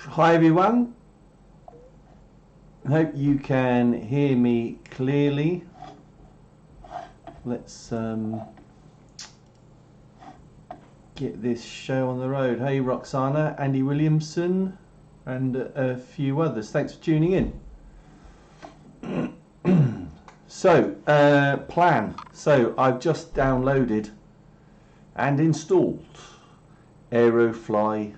Hi everyone, hope you can hear me clearly. Let's get this show on the road. Hey Roxana, Andy Williamson and a few others, thanks for tuning in. So plan, so I've just downloaded and installed Aerofly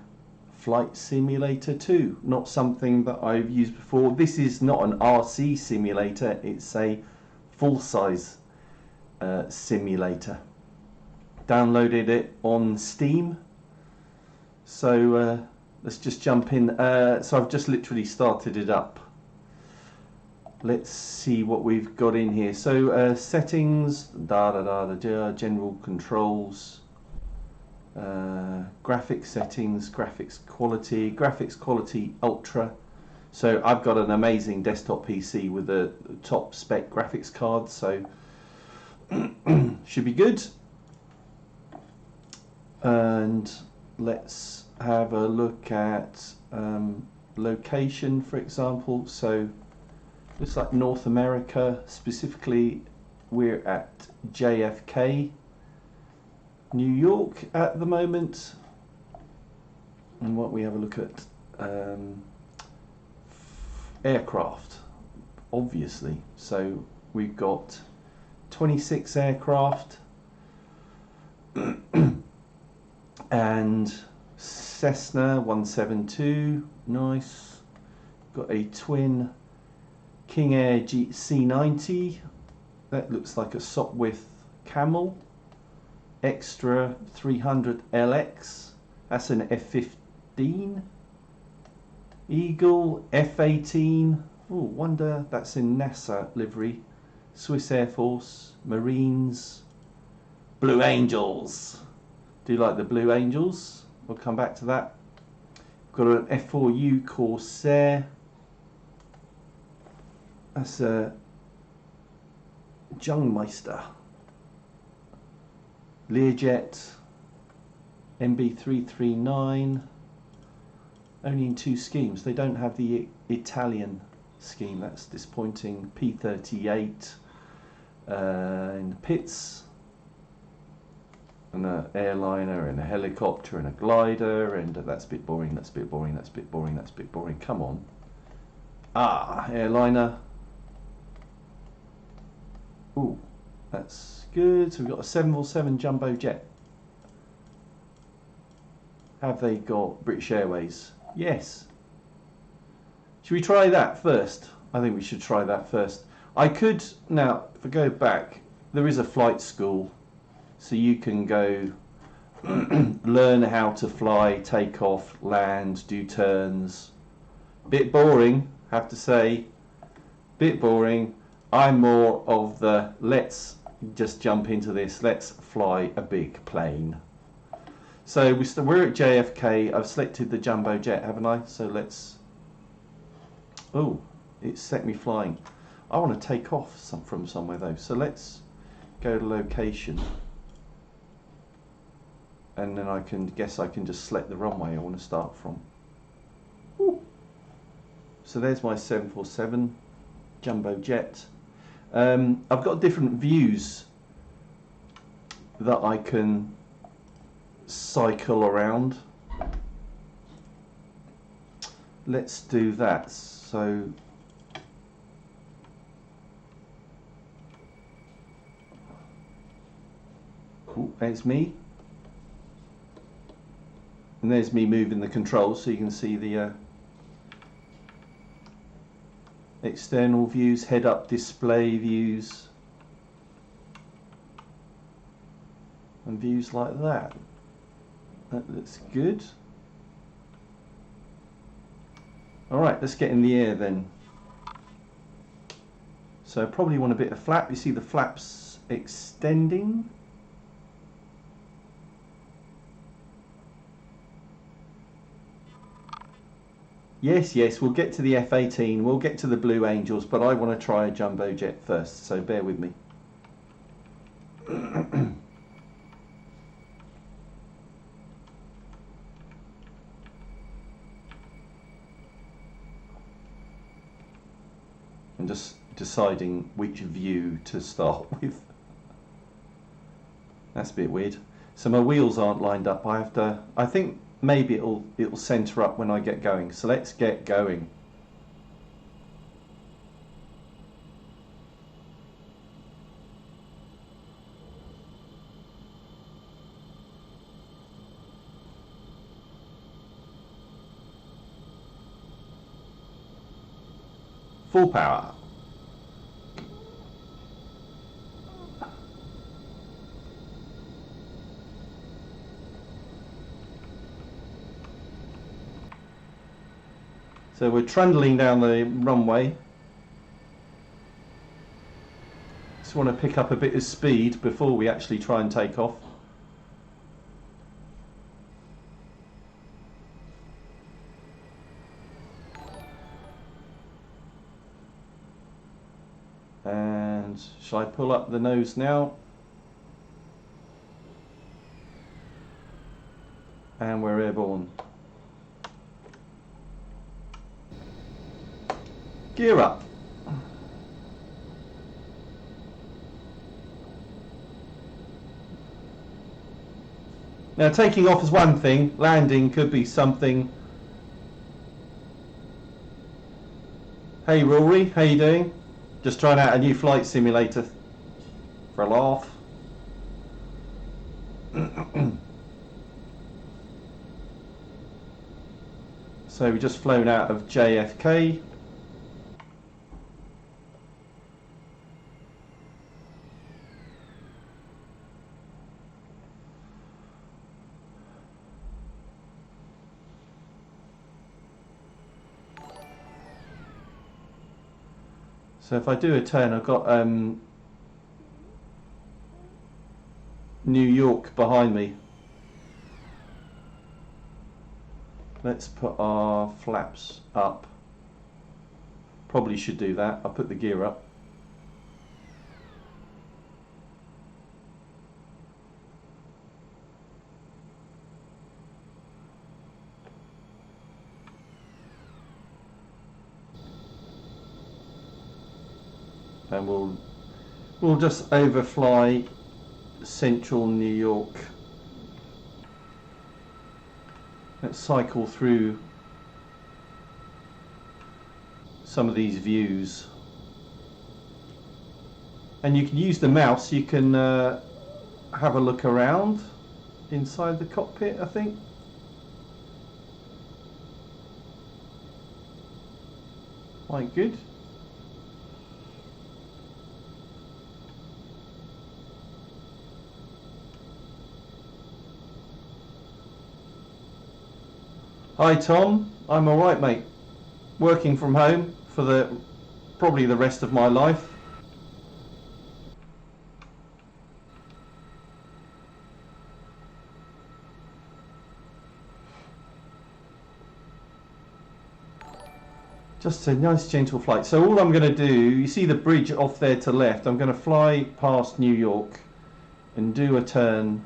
Flight Simulator 2, not something that I've used before. This is not an RC simulator, it's a full-size simulator. Downloaded it on Steam, so let's just jump in. So I've just literally started it up. Let's see what we've got in here. So settings, general controls, graphics settings, graphics quality ultra. So I've got an amazing desktop PC with a top spec graphics card, so should be good. And let's have a look at location, for example. So looks like North America, specifically we're at JFK, New York at the moment. And what we have a look at, aircraft, obviously. So we've got 26 aircraft and Cessna 172, nice. Got a twin King Air C90, that looks like a Sopwith Camel. Extra 300 LX, that's an F-15. Eagle F-18, oh wonder that's in NASA livery. Swiss Air Force, Marines, Blue Angels. Do you like the Blue Angels? We'll come back to that. Got an F4U Corsair. That's a Jungmeister. Learjet MB339, only in 2 schemes. They don't have the Italian scheme, that's disappointing. P38 in the pits, and an airliner and a helicopter and a glider, and that's a bit boring, that's a bit boring, that's a bit boring, that's a bit boring, come on. Airliner. Ooh, that's good. So we've got a 747 jumbo jet. Have they got British Airways? Yes. Should we try that first? I think we should try that first. I could, now if I go back, there is a flight school, so you can go learn how to fly, take off, land, do turns. Bit boring, have to say, bit boring. I'm more of the let's just jump into this, let's fly a big plane. So we're at JFK. I've selected the jumbo jet, haven't I? So let's, oh, it set me flying. I want to take off from somewhere though, so let's go to location, and then I can just select the runway I want to start from. Ooh. So there's my 747 jumbo jet. I've got different views that I can cycle around. Let's do that. So there's me, and there's me moving the controls, so you can see the external views, head-up display views, and views like that. That looks good. Alright, let's get in the air then. So I probably want a bit of flap. You see the flaps extending. Yes, we'll get to the F-18, we'll get to the Blue Angels, but I want to try a jumbo jet first, so bear with me. and just deciding which view to start with. That's a bit weird. So my wheels aren't lined up. I think maybe it'll center up when I get going. So let's get going. Full power. So we're trundling down the runway. Just want to pick up a bit of speed before we actually try and take off. And shall I pull up the nose now? And we're airborne. Gear up. Now taking off is one thing, landing could be something. Hey Rory, how you doing? Just trying out a new flight simulator for a laugh. So we've just flown out of JFK. So if I do a turn, I've got New York behind me. Let's put our flaps up. Probably should do that. I'll put the gear up. And we'll just overfly central New York. Let's cycle through some of these views. And you can use the mouse, you can have a look around inside the cockpit, I think. Quite good. Hi Tom, I'm alright mate. Working from home for probably the rest of my life. Just a nice gentle flight. So all I'm going to do, you see the bridge off there to left, I'm going to fly past New York and do a turn.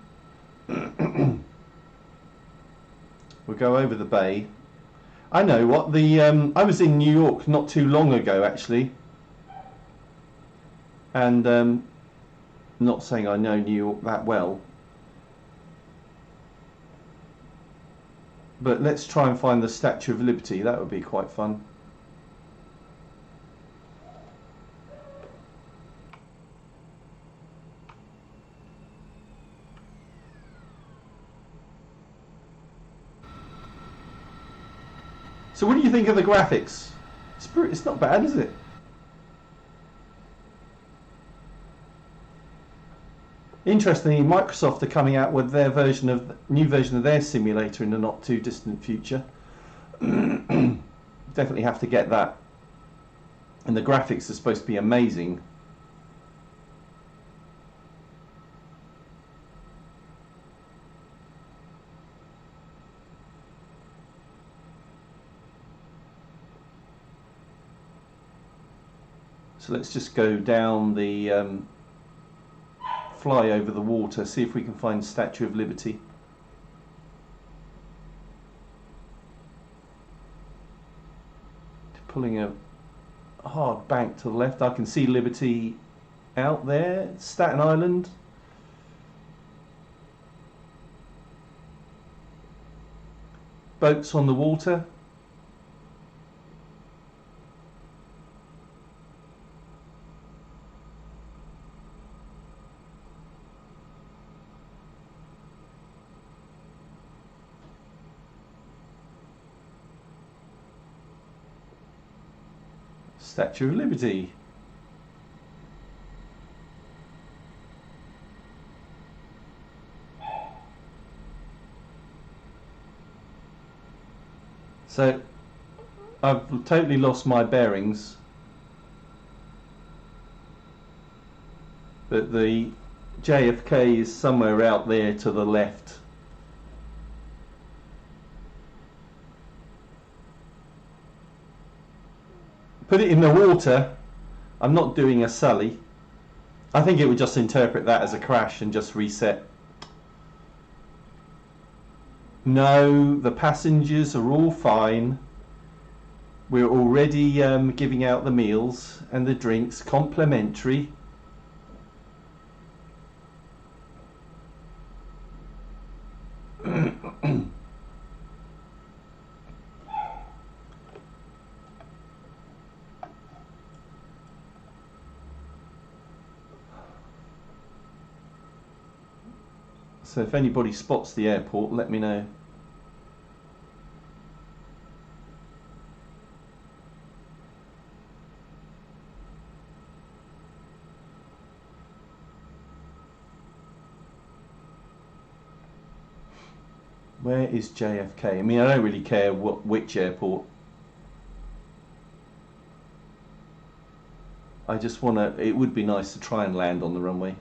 We'll go over the bay. I know what I was in New York not too long ago actually, and not saying I know New York that well, but let's try and find the Statue of Liberty. That would be quite fun. So what do you think of the graphics? It's not bad, is it? Interestingly, Microsoft are coming out with their new version of their simulator in the not too distant future. Definitely have to get that. And the graphics are supposed to be amazing. So let's just go down the fly over the water, see if we can find Statue of Liberty. Pulling a hard bank to the left. I can see Liberty out there, Staten Island. Boats on the water. Statue of Liberty. So I've totally lost my bearings, but the JFK is somewhere out there to the left. Put it in the water. I'm not doing a Sully. I think it would just interpret that as a crash and just reset. No, the passengers are all fine. We're already giving out the meals and the drinks complimentary. So if anybody spots the airport, let me know. Where is JFK? I mean, I don't really care which airport. I just want to, it would be nice to try and land on the runway.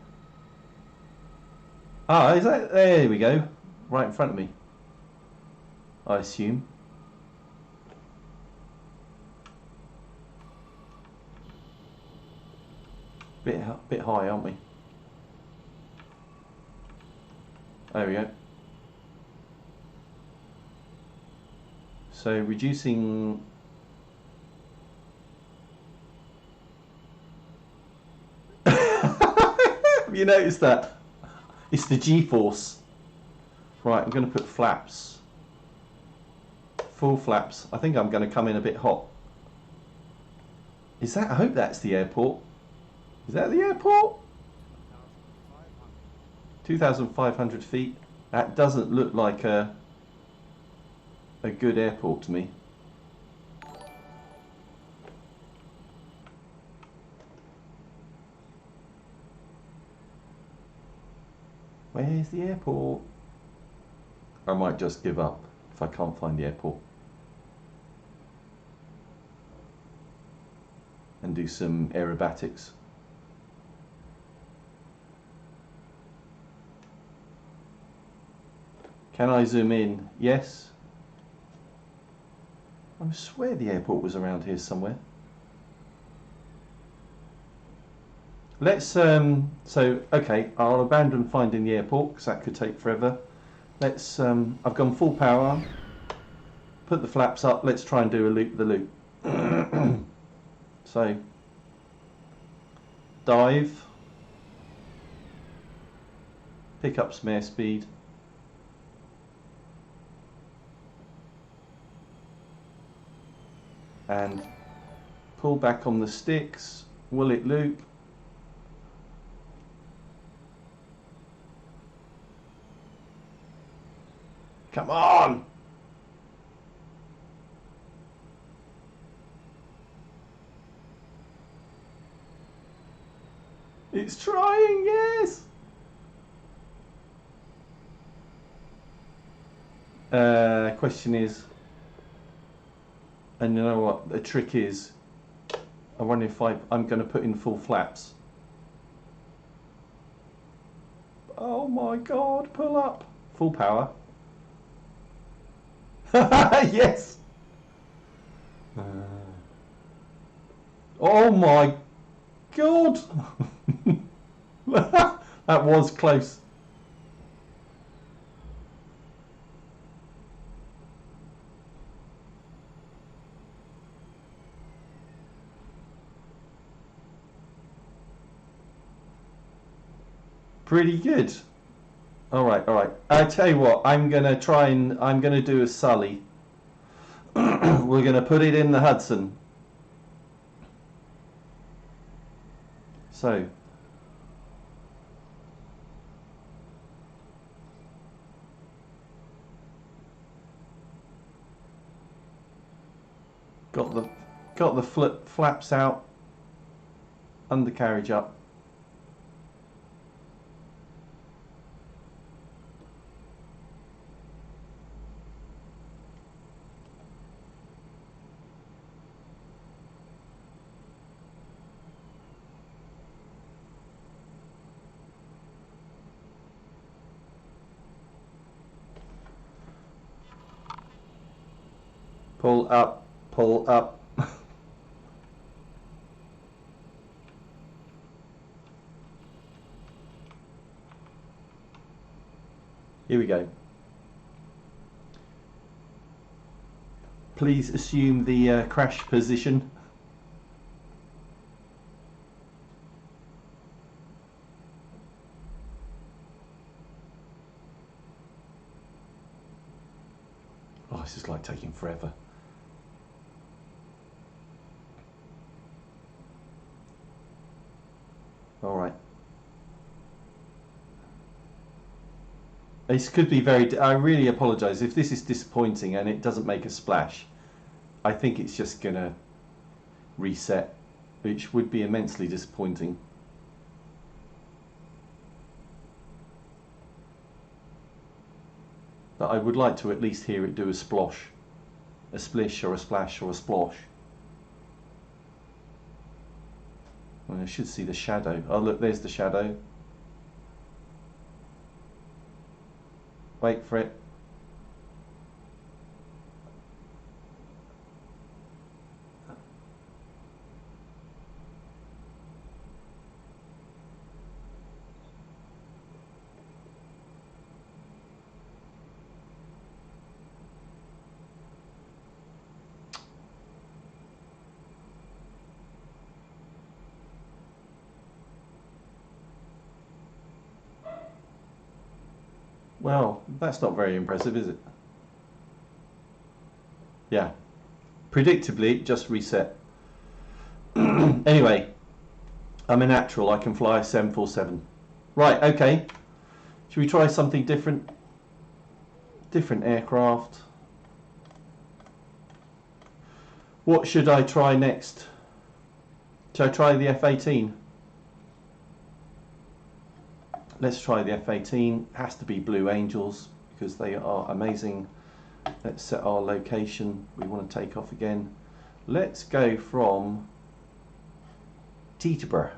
Ah, is that, there we go. Right in front of me, I assume. Bit high, aren't we? There we go. So reducing. Have you noticed that? It's the G-force. Right, I'm going to put flaps. Full flaps. I think I'm going to come in a bit hot. Is that? I hope that's the airport. Is that the airport? 2,500 feet. That doesn't look like a good airport to me. Where's the airport? I might just give up if I can't find the airport and do some aerobatics. Can I zoom in? Yes. I swear the airport was around here somewhere. Let's so okay, I'll abandon finding the airport because that could take forever. Let's I've gone full power, put the flaps up. Let's try and do a loop the loop. So dive, pick up some airspeed, and pull back on the sticks. Will it loop? Come on! It's trying, yes! Question is, and you know what, the trick is, I wonder if I'm going to put in full flaps. Oh my god, pull up! Full power. Yes! Oh my god! That was close. Pretty good. All right, all right. I tell you what, I'm gonna do a Sully. We're gonna put it in the Hudson. So. Got the flaps out, undercarriage up. Pull up, pull up. Here we go. Please assume the crash position. Oh, this is like taking forever. All right. This could be very... I really apologise if this is disappointing and it doesn't make a splash. I think it's just going to reset, which would be immensely disappointing. But I would like to at least hear it do a splosh. A splish or a splash or a splosh. Well, I should see the shadow. Oh look, there's the shadow. Wait for it. Well, that's not very impressive, is it? Yeah. Predictably, it just reset. Anyway, I'm a natural. I can fly a 747. Right, okay. Should we try something different? Different aircraft. What should I try next? Should I try the F-18? Let's try the F-18. Has to be Blue Angels because they are amazing. Let's set our location. We want to take off again. Let's go from Teterboro.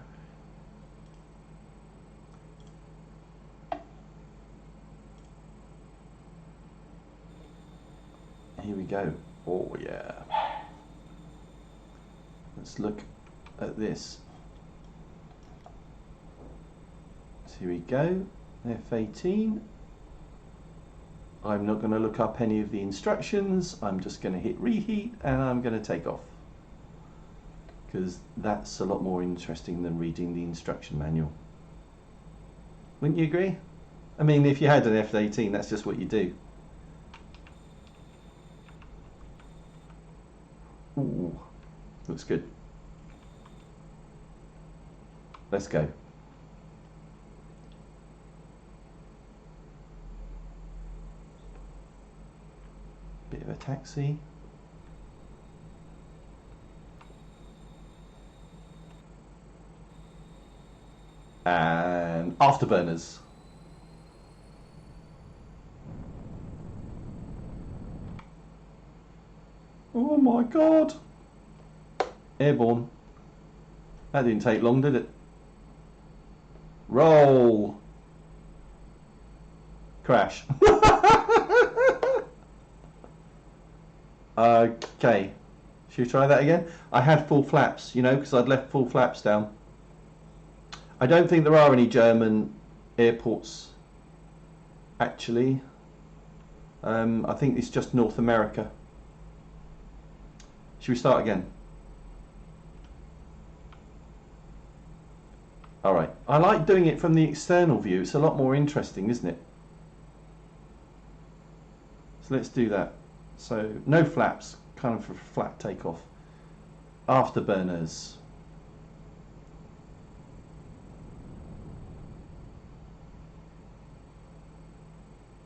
Here we go. Oh yeah. Let's look at this. Here we go, F-18. I'm not going to look up any of the instructions. I'm just going to hit reheat and I'm going to take off. Because that's a lot more interesting than reading the instruction manual. Wouldn't you agree? I mean, if you had an F-18, that's just what you do. Ooh, looks good. Let's go. Bit of a taxi. And afterburners. Oh my god. Airborne. That didn't take long, did it? Roll. Crash. Okay, should we try that again? I had full flaps, you know, because I'd left full flaps down. I don't think there are any German airports, actually. I think it's just North America. Should we start again? Alright, I like doing it from the external view. It's a lot more interesting, isn't it? So let's do that. So no flaps, kind of a flat takeoff. Afterburners.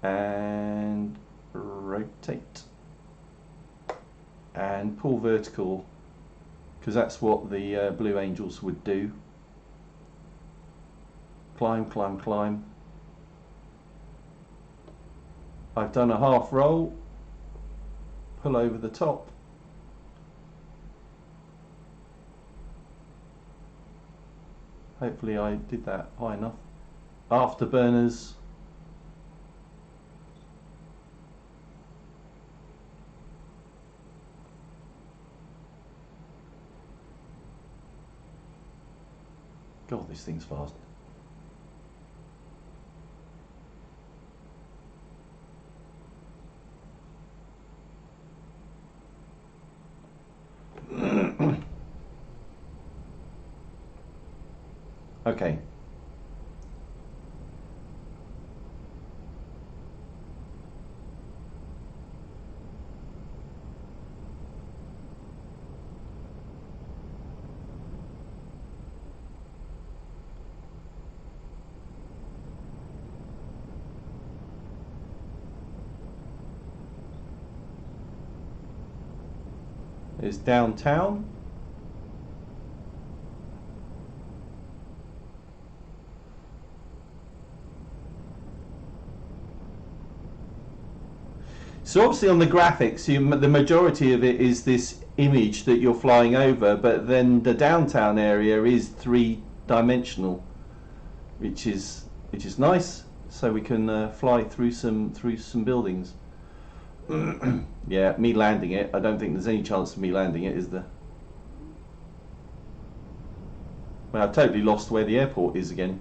And rotate. And pull vertical, because that's what the Blue Angels would do. Climb, climb, climb. I've done a half roll, pull over the top. Hopefully I did that high enough. Afterburners. God, this thing's fast. Okay. There's downtown. So obviously on the graphics, the majority of it is this image that you're flying over, but then the downtown area is three-dimensional, which is nice. So we can fly through some buildings. Yeah, me landing it. I don't think there's any chance of me landing it, is there? Well, I've totally lost where the airport is again.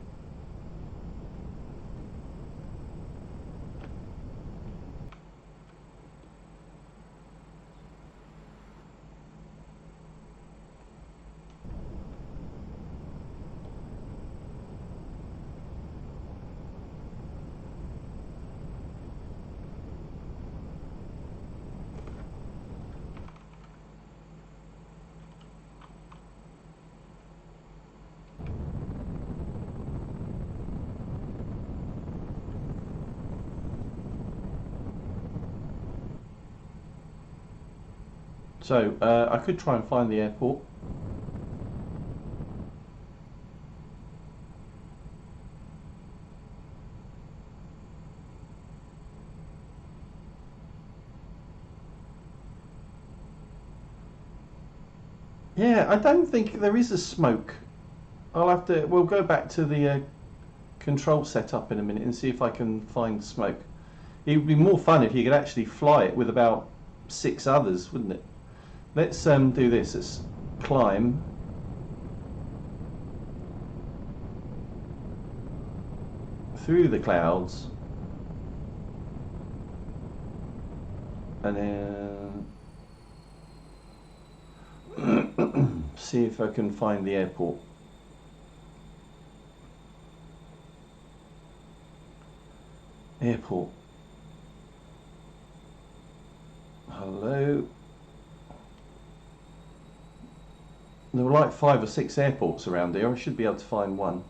So I could try and find the airport. Yeah, I don't think there is a smoke. We'll go back to the control setup in a minute and see if I can find smoke. It would be more fun if you could actually fly it with about 6 others, wouldn't it? Let's do this. Let's climb. Through the clouds. And then see if I can find the airport. Airport. Hello. There were like 5 or 6 airports around here. I should be able to find one.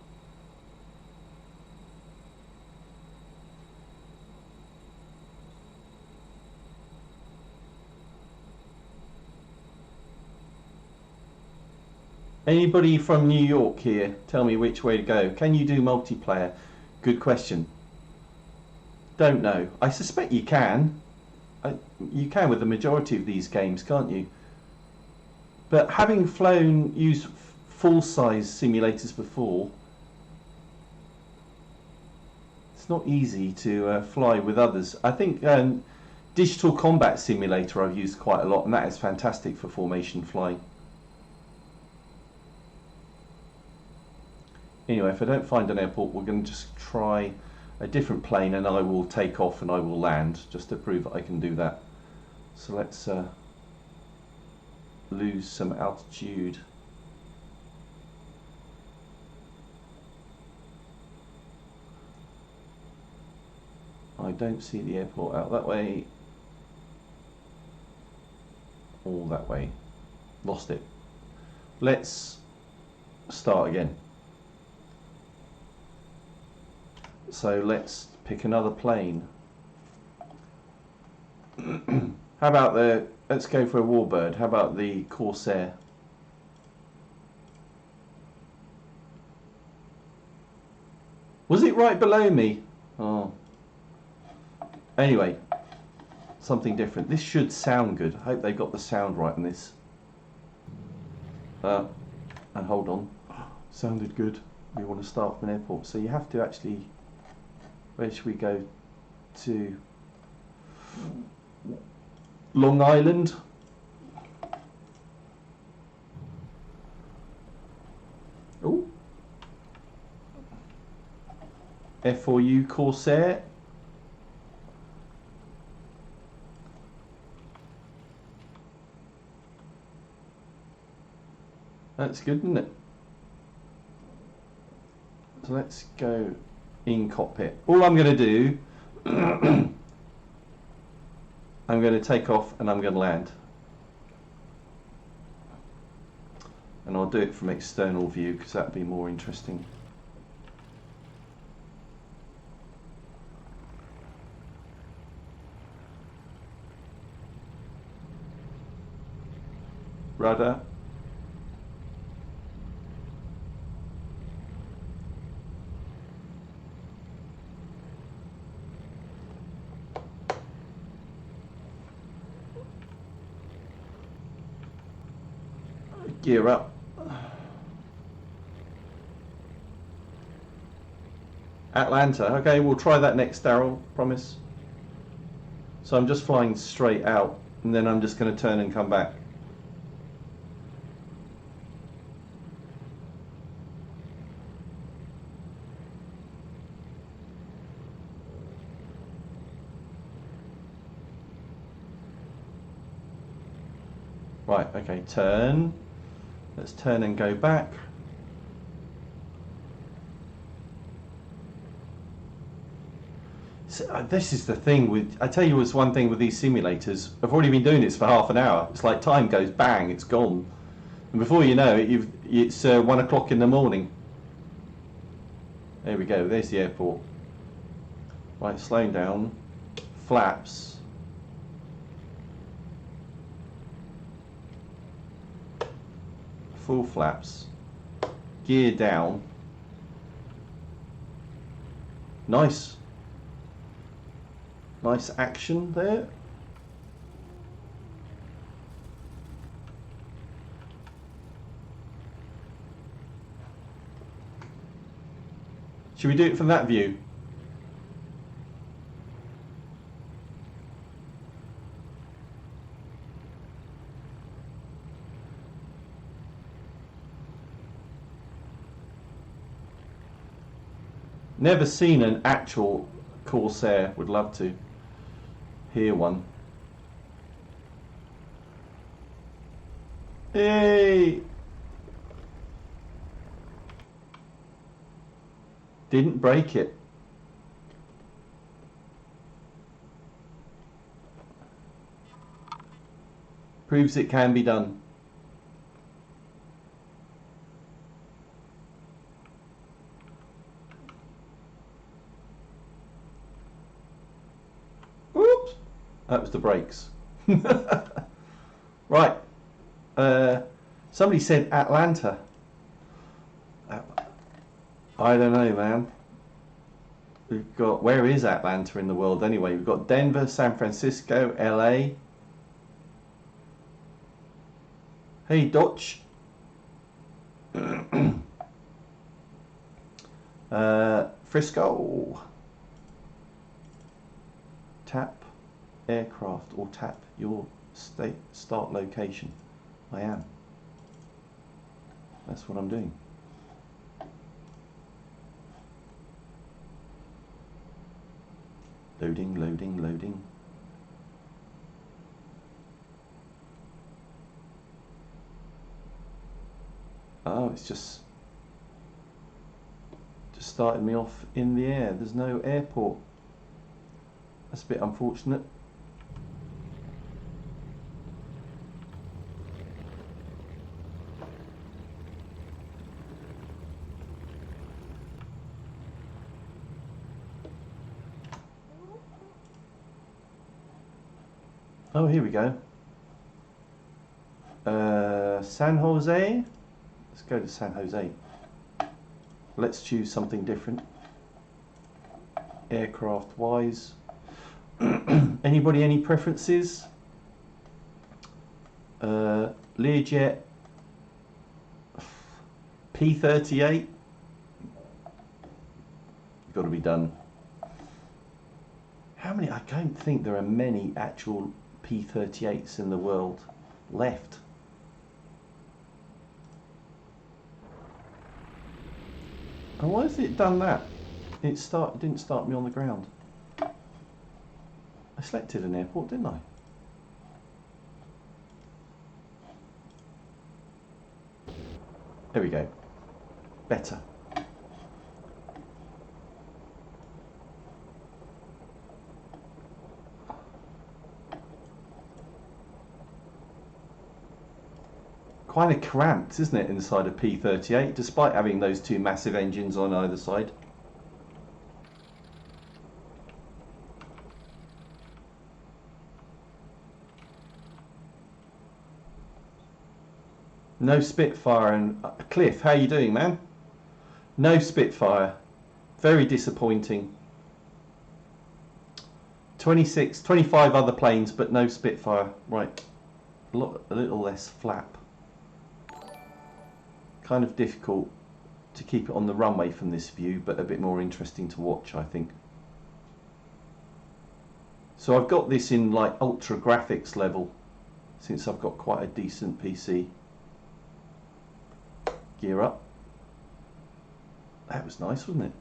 Anybody from New York here? Tell me which way to go. Can you do multiplayer? Good question. Don't know. I suspect you can. You can with the majority of these games, can't you? But having used full-size simulators before, it's not easy to fly with others. I think Digital Combat Simulator I've used quite a lot, and that is fantastic for formation flying. Anyway, if I don't find an airport, we're going to just try a different plane, and I will take off and I will land, just to prove that I can do that. So let's lose some altitude. I don't see the airport out that way. All that way. Lost it. Let's start again. So let's pick another plane. How about let's go for a warbird. How about the Corsair? Was it right below me? Oh. Anyway, something different. This should sound good. I hope they got the sound right in this. And hold on. Sounded good. We want to start from an airport. So you have to actually... Where should we go to? Long Island. Oh. F4U Corsair. That's good, isn't it? So let's go in cockpit. All I'm going to do, I'm going to take off and I'm going to land. And I'll do it from external view because that'd be more interesting. Rudder. Gear up. Atlanta. Okay, we'll try that next, Daryl. Promise. So I'm just flying straight out, and then I'm just going to turn and come back. Right, okay, turn. Let's turn and go back. So, this is the thing with, I tell you what's one thing with these simulators. I've already been doing this for half an hour. It's like time goes bang, it's gone. And before you know it, it's 1 o'clock in the morning. There we go, there's the airport. Right, slowing down. Flaps. Full flaps, gear down. Nice action there. Should we do it from that view? Never seen an actual Corsair. Would love to hear one. Hey! Didn't break it. Proves it can be done. That was the brakes. Right. Somebody said Atlanta. I don't know, man. We've got, where is Atlanta in the world anyway? We've got Denver, San Francisco, LA. Hey, Dutch. Frisco. Tap aircraft or tap your start location. I am. That's what I'm doing. Loading, loading, loading. Oh, it's just started me off in the air. There's no airport. That's a bit unfortunate. Oh, here we go. San Jose. Let's go to San Jose. Let's choose something different. Aircraft wise. Anybody any preferences? Learjet P-38. Got to be done. How many? I don't think there are many actual P-38s in the world left. And why has it done that? It didn't start me on the ground. I selected an airport, didn't I? There we go. Better. Kind of cramped, isn't it, inside a P-38, despite having those two massive engines on either side. No Spitfire. And Cliff, how you doing, man? No Spitfire. Very disappointing. 25 other planes, but no Spitfire. Right, a little less flap. Kind of difficult to keep it on the runway from this view, but a bit more interesting to watch, I think. So I've got this in like ultra graphics level, since I've got quite a decent PC. Gear up. That was nice, wasn't it?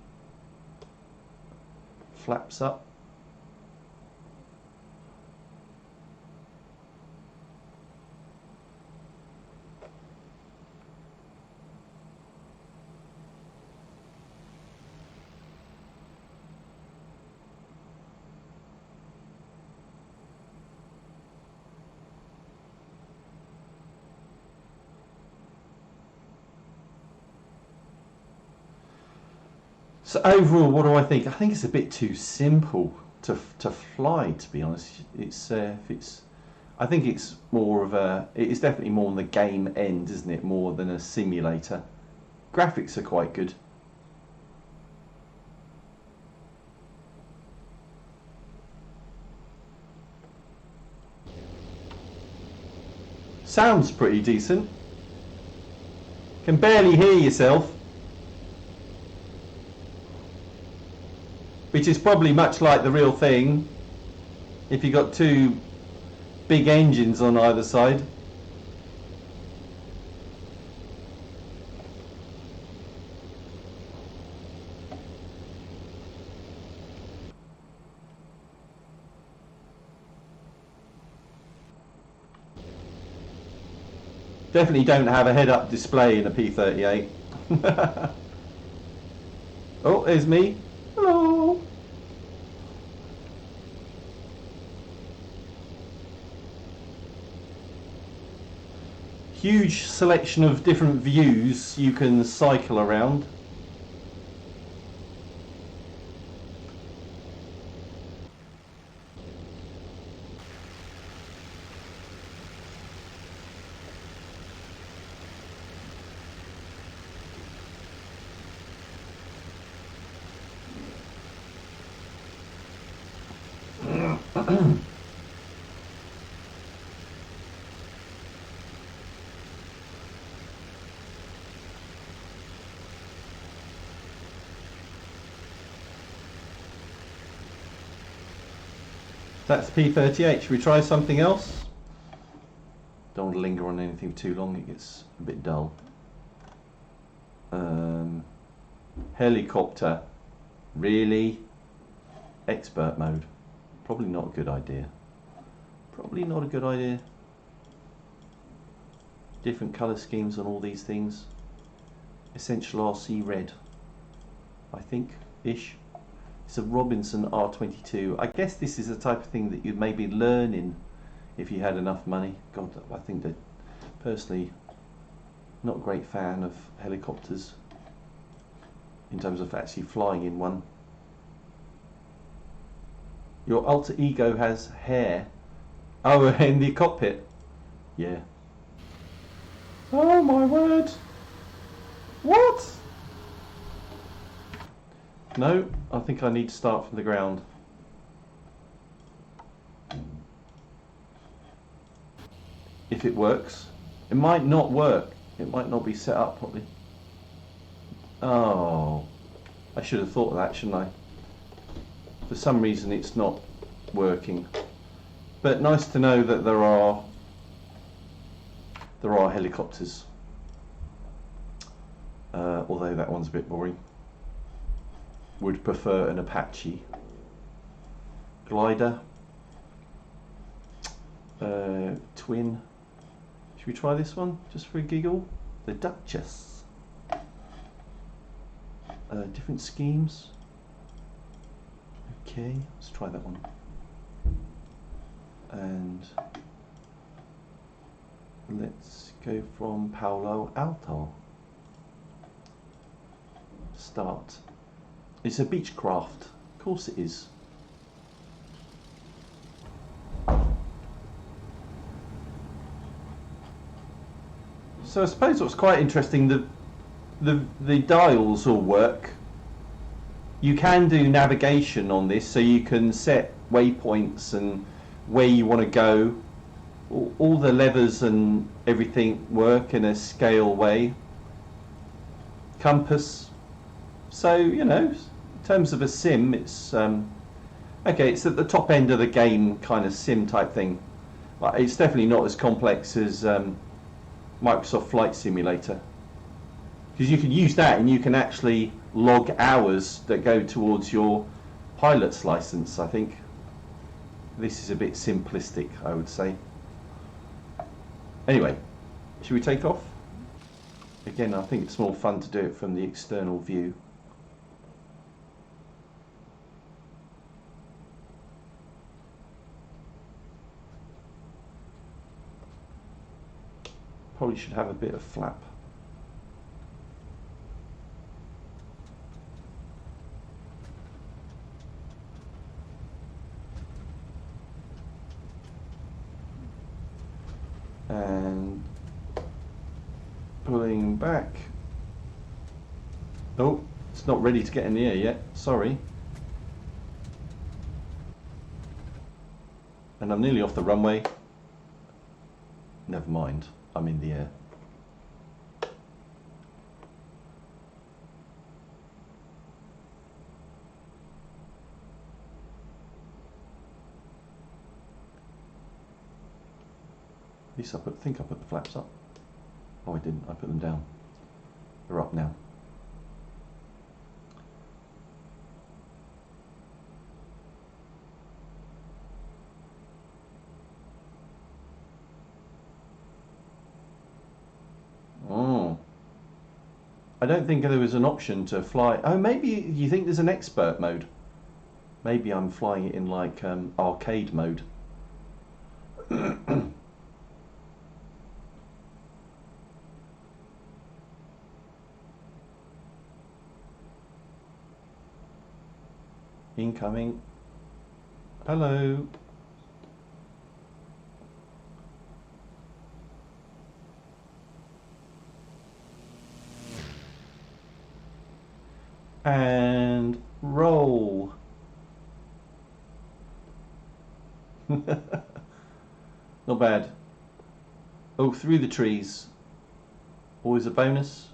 Flaps up. So overall, what do I think? I think it's a bit too simple to fly, to be honest. I think it's more of a. It's definitely more on the game end, isn't it? More than a simulator. Graphics are quite good. Sounds pretty decent. Can barely hear yourself. Which is probably much like the real thing if you got two big engines on either side. Definitely don't have a head-up display in a P-38. Oh, there's me. Hello. Huge selection of different views you can cycle around. That's P-38. Should we try something else? Don't want to linger on anything too long, it gets a bit dull. Helicopter. Really? Expert mode. Probably not a good idea. Probably not a good idea. Different colour schemes on all these things. Essential RC red, I think, ish. It's a Robinson R22. I guess this is the type of thing that you'd maybe learn in if you had enough money. God, I think that personally, not a great fan of helicopters in terms of actually flying in one. Your alter ego has hair. Oh, in the cockpit. Yeah. Oh my word. What? No, I think I need to start from the ground. If it works. It might not work. It might not be set up properly. Oh, I should have thought of that, shouldn't I? For some reason it's not working. But nice to know that there are helicopters. Although that one's a bit boring. Would prefer an Apache. Glider. Twin. Should we try this one just for a giggle? The Duchess. Different schemes. Okay, let's try that one. And let's go from Palo Alto. Start. It's a Beechcraft. Of course it is. So I suppose what's quite interesting, the dials all work. You can do navigation on this, so you can set waypoints and where you want to go. All the levers and everything work in a scale way. Compass. So, you know, in terms of a sim, it's okay, it's at the top end of the game kind of sim type thing. It's definitely not as complex as Microsoft Flight Simulator, because you can use that and you can actually log hours that go towards your pilot's license. I think this is a bit simplistic, I would say. Anyway, should we take off? Again, I think it's more fun to do it from the external view. Probably should have a bit of flap. And pulling back. Oh, it's not ready to get in the air yet, sorry. And I'm nearly off the runway. Never mind, I'm in the air. At least I think I put the flaps up. Oh, I didn't, I put them down. They're up now. Oh. I don't think there was an option to fly. Oh, maybe you think there's an expert mode. Maybe I'm flying it in like arcade mode. Incoming. Hello. And roll. Not bad. Oh, through the trees. Always a bonus.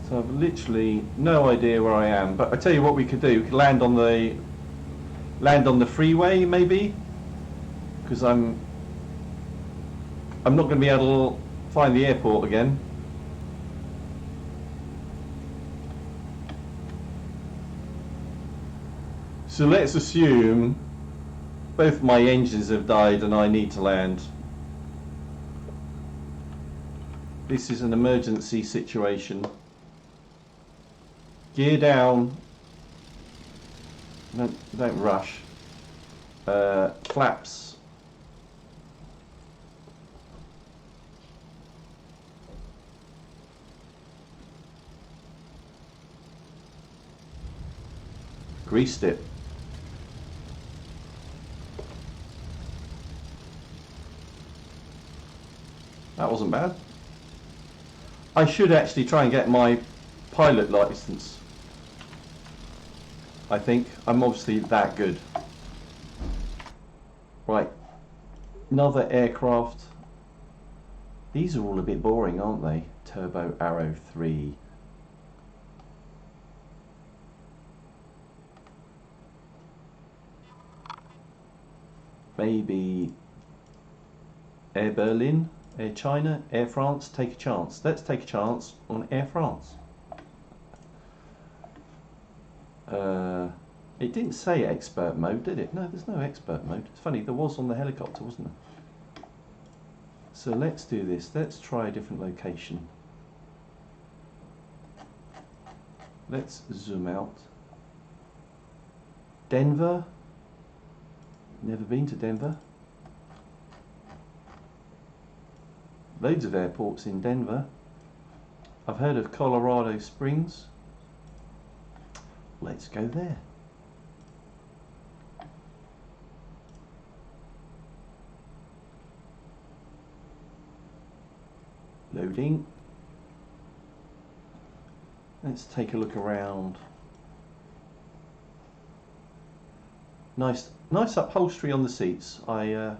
So I've literally no idea where I am, but I tell you what we could do. We could land on the freeway maybe, because I'm not going to be able to find the airport again. So let's assume Both my engines have died and I need to land. This is an emergency situation. Gear down. Don't rush. Flaps. Greased it. That wasn't bad. I should actually try and get my pilot license. I think I'm obviously that good. Right, another aircraft. These are all a bit boring, aren't they? Turbo Arrow 3. Maybe Air Berlin, Air China, Air France. Take a chance. Let's take a chance on Air France. It didn't say expert mode, did it? No, there's no expert mode. It's funny, there was on the helicopter, wasn't there? So let's do this. Let's try a different location. Let's zoom out. Denver. Never been to Denver. Loads of airports in Denver. I've heard of Colorado Springs. Let's go there. Loading. Let's take a look around. Nice upholstery on the seats. I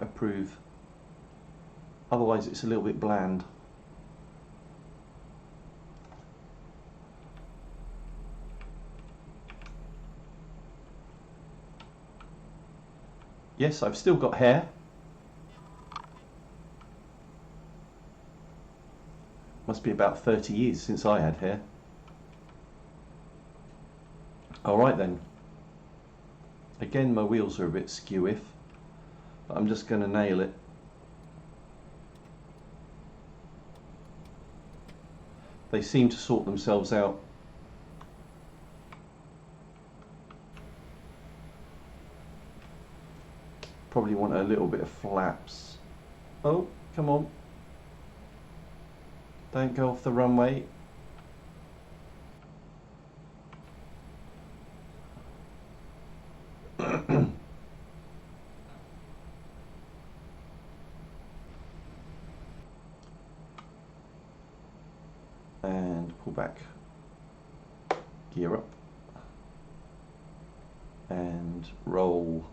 approve. Otherwise, it's a little bit bland. Yes, I've still got hair. Must be about 30 years since I had hair. Alright then. Again, my wheels are a bit skew-if, but I'm just going to nail it. They seem to sort themselves out. Probably want a little bit of flaps. Oh, come on. Don't go off the runway. And pull back. Gear up. And roll.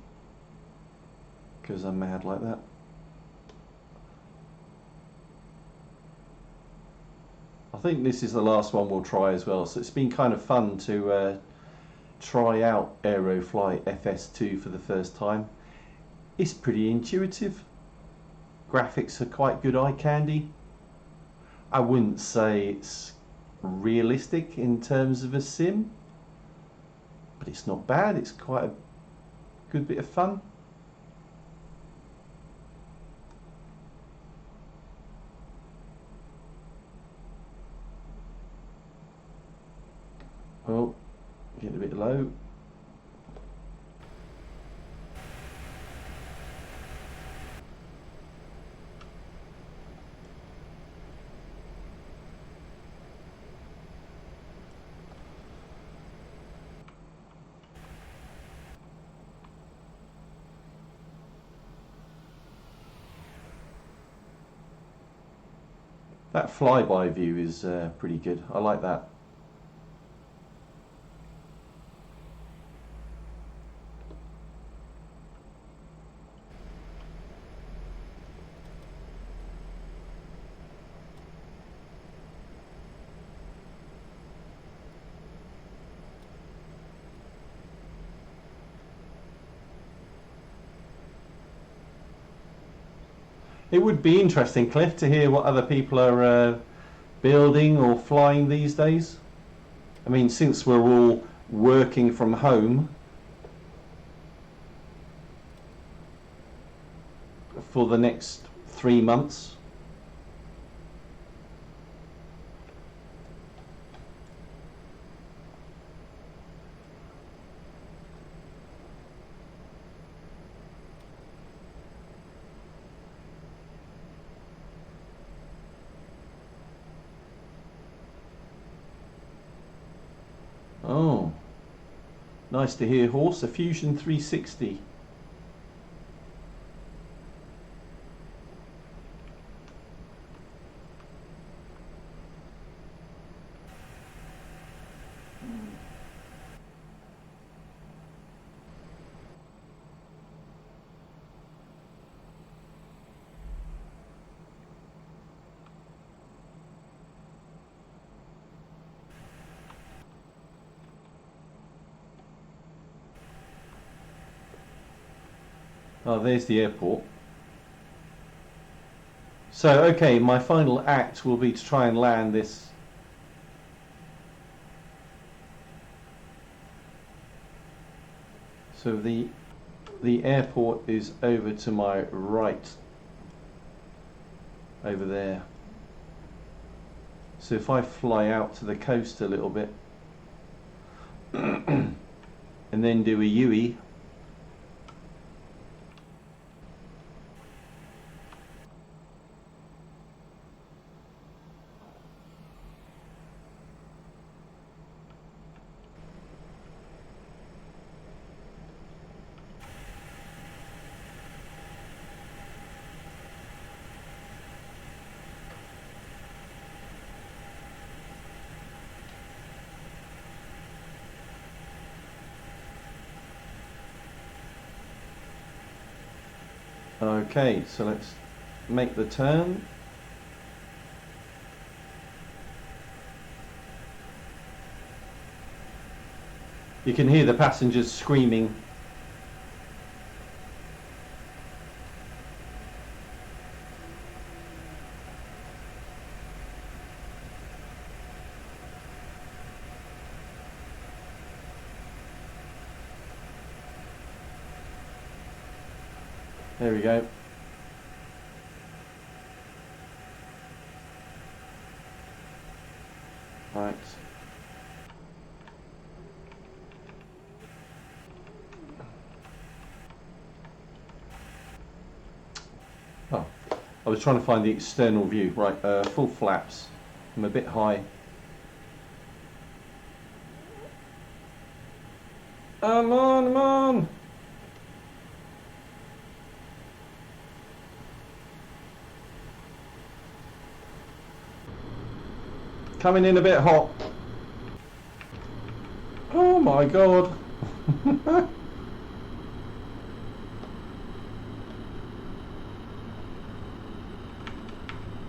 Because I'm mad like that. I think this is the last one we'll try as well. So it's been kind of fun to try out Aerofly FS2 for the first time. It's pretty intuitive. Graphics are quite good eye candy. I wouldn't say it's realistic in terms of a sim, but it's not bad. It's quite a good bit of fun. Oh, getting a bit low. That flyby view is pretty good. I like that. It would be interesting, Cliff, to hear what other people are building or flying these days. I mean, since we're all working from home, for the next 3 months. Oh, nice to hear, horse. A Fusion 360. Oh, there's the airport. So, okay, my final act will be to try and land this. So the airport is over to my right, over there. So if I fly out to the coast a little bit and then do a U-E. Okay, so let's make the turn. You can hear the passengers screaming. There we go. Right. Oh, I was trying to find the external view. Right, full flaps. I'm a bit high. I'm on, I'm on. Coming in a bit hot. Oh my god.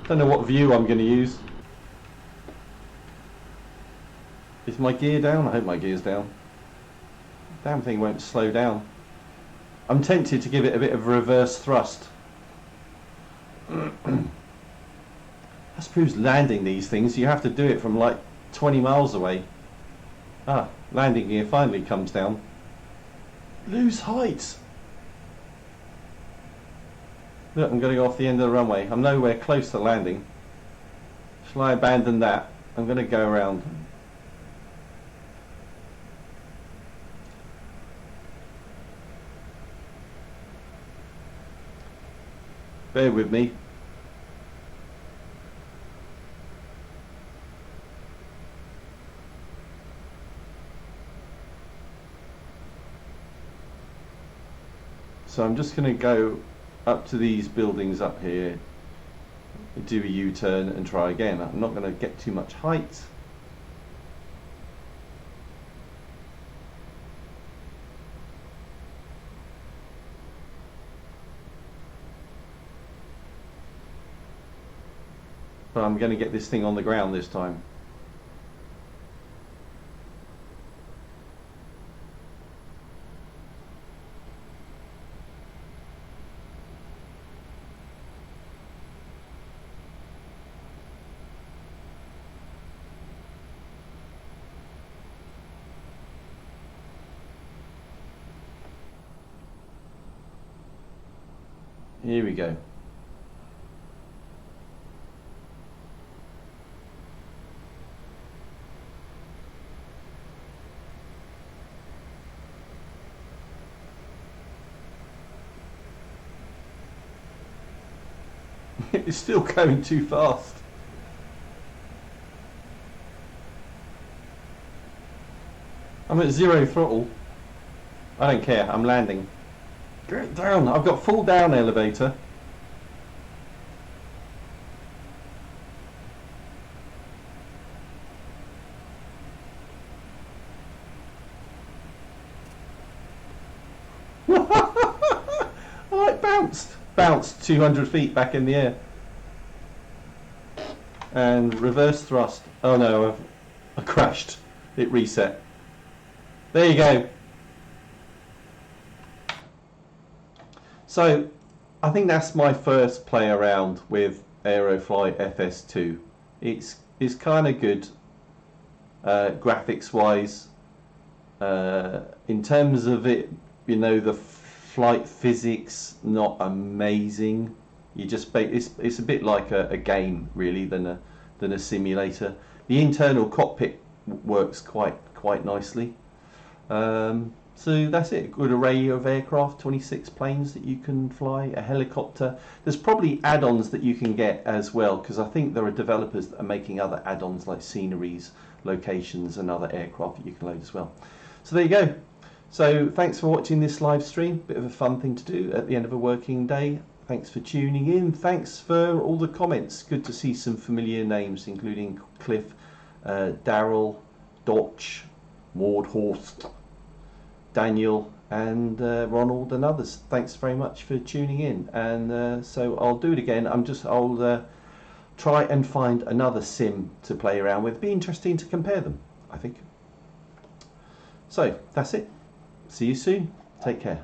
Don't know what view I'm going to use. Is my gear down? I hope my gear's down. Damn thing won't slow down. I'm tempted to give it a bit of reverse thrust. I suppose landing these things, you have to do it from like 20 miles away. Ah, landing gear finally comes down. Lose height. Look, I'm going to go off the end of the runway. I'm nowhere close to landing. Shall I abandon that? I'm going to go around. Bear with me. So I'm just going to go up to these buildings up here, do a U-turn and try again. I'm not going to get too much height. But I'm going to get this thing on the ground this time. Here we go. It's still going too fast. I'm at 0 throttle. I don't care, I'm landing. Get down, I've got full down elevator. Oh, it bounced 200 feet back in the air. And reverse thrust. Oh no, I crashed. It reset. There you go. So I think that's my first play around with Aerofly FS2. It's kind of good graphics wise. In terms of it, you know, the flight physics not amazing. You just it's a bit like a game really than a simulator. The internal cockpit works quite nicely. So that's it. A good array of aircraft, 26 planes that you can fly, a helicopter. There's probably add-ons that you can get as well, because I think there are developers that are making other add-ons like sceneries, locations and other aircraft that you can load as well. So there you go. So thanks for watching this live stream. Bit of a fun thing to do at the end of a working day. Thanks for tuning in. Thanks for all the comments. Good to see some familiar names, including Cliff, Daryl, Dotch, Maud Horst, Daniel and Ronald and others. Thanks very much for tuning in. And so I'll do it again. I'll try and find another sim to play around with. Be interesting to compare them, I think. So that's it. See you soon. Take care.